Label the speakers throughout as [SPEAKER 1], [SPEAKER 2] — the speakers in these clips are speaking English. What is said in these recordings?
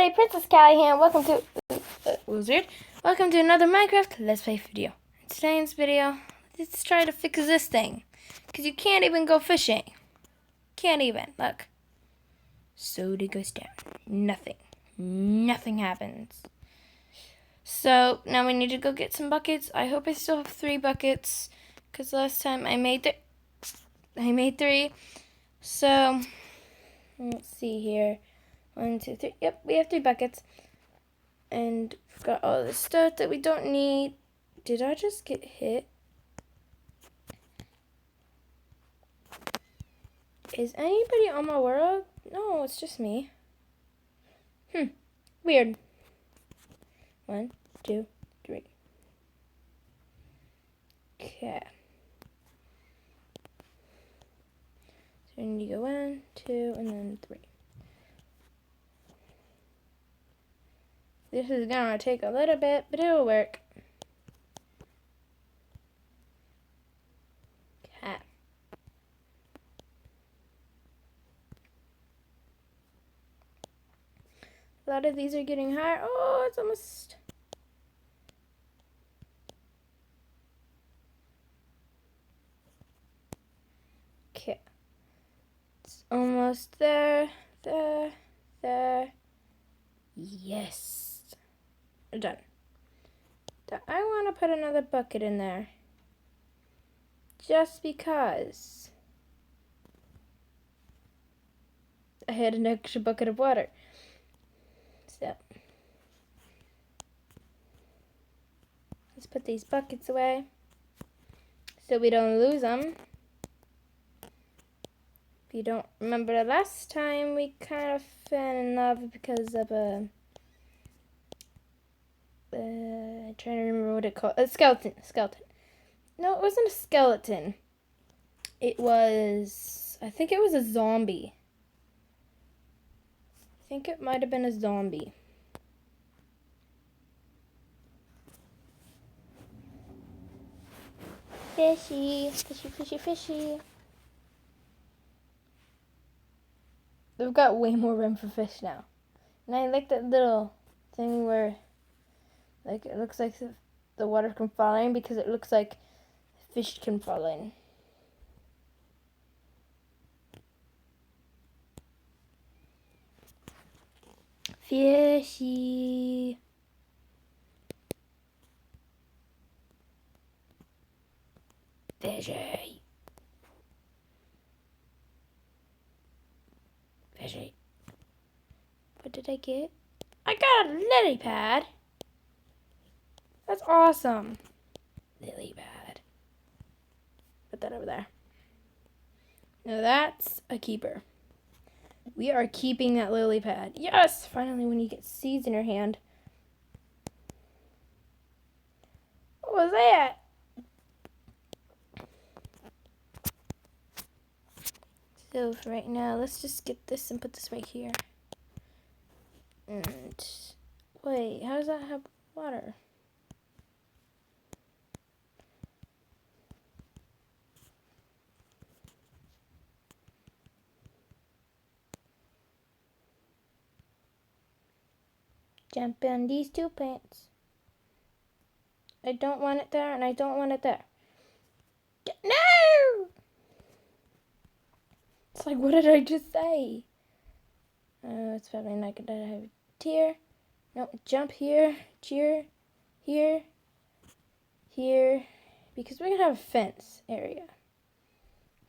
[SPEAKER 1] everybody, Princess Callahan. Welcome to Wizard. Welcome to another Minecraft Let's Play video. In today's video, let's try to fix this thing, because you can't even go fishing. Can't even. Look. Soda goes down. Nothing happens. So now we need to go get some buckets. I hope I still have 3 buckets, because last time I made 3. So let's see here. 1, 2, 3. Yep, we have 3 buckets. And we've got all the stuff that we don't need. Did I just get hit? Is anybody on my world? No, it's just me. Weird. 1, 2, 3. Okay. So we need to go 1, 2, and then 3. This is gonna take a little bit, but it'll work. Okay. A lot of these are getting higher. Oh, it's almost. Okay. It's almost there. There. Yes. Done. I want to put another bucket in there. Just because I had an extra bucket of water. So let's put these buckets away so we don't lose them. If you don't remember the last time, we kind of fell in love because of a I'm trying to remember what it called. A skeleton. No, it wasn't a skeleton. It was, I think it was a zombie. I think it might have been a zombie. Fishy. We've got way more room for fish now. And I like that little thing where, like, it looks like the water can fall in, because it looks like fish can fall in. Fishy. Fishy. What did I get? I got a lily pad. That's awesome. Lily pad. Put that over there. Now that's a keeper. We are keeping that lily pad. Yes! Finally, when you get seeds in your hand. What was that? So for right now, let's just get this and put this right here. And wait, how does that have water? Jump on these 2 plants. I don't want it there, and I don't want it there. No! It's like, what did I just say? It's probably not good that I have a tier. No, jump here, here, because we're gonna have a fence area.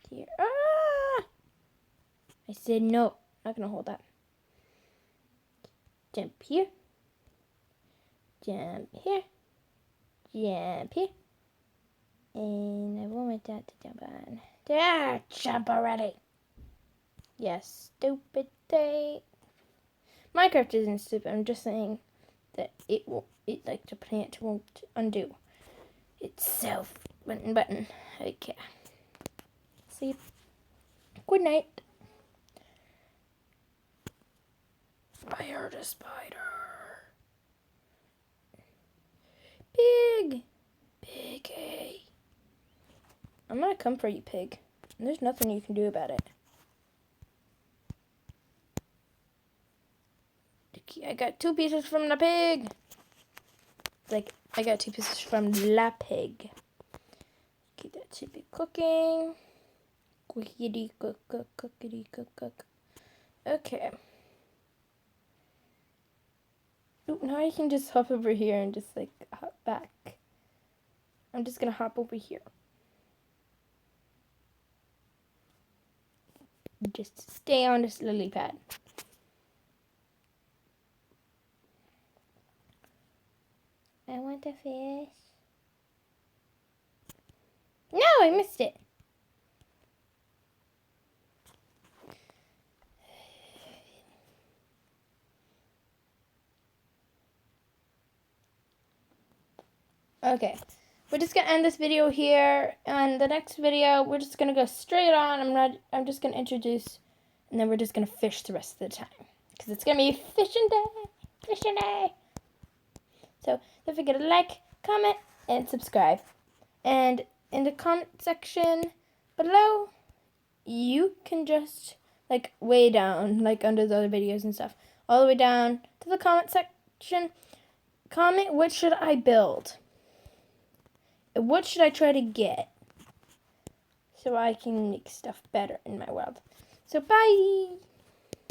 [SPEAKER 1] Here. Ah! I said no. Not gonna hold that. Jump here. Jump here. Jump here. And I want that to jump on. Yeah, jump already. Yes, stupid thing. Minecraft isn't stupid. I'm just saying that it like the plant won't undo itself. Button. Okay. Sleep. Good night. I heard a spider. Pig. Piggy. I'm gonna come for you, pig. And there's nothing you can do about it. I got 2 pieces from the pig. Like, I got 2 pieces from la pig. Okay, that should be cooking. Cookity cook, cook, cookity cook, cook. Okay. Ooh, now I can just hop over here and just like hop back. I'm just gonna hop over here. Just stay on this lily pad. I want a fish. No, I missed it. Okay, we're just gonna end this video here, and the next video we're just gonna go straight on. I'm just gonna introduce, and then we're just gonna fish the rest of the time because it's gonna be fishing day. So don't forget to like, comment, and subscribe. And in the comment section below, you can just like way down, like under the other videos and stuff, all the way down to the comment section. Comment what should I build. What should I try to get so I can make stuff better in my world? So bye!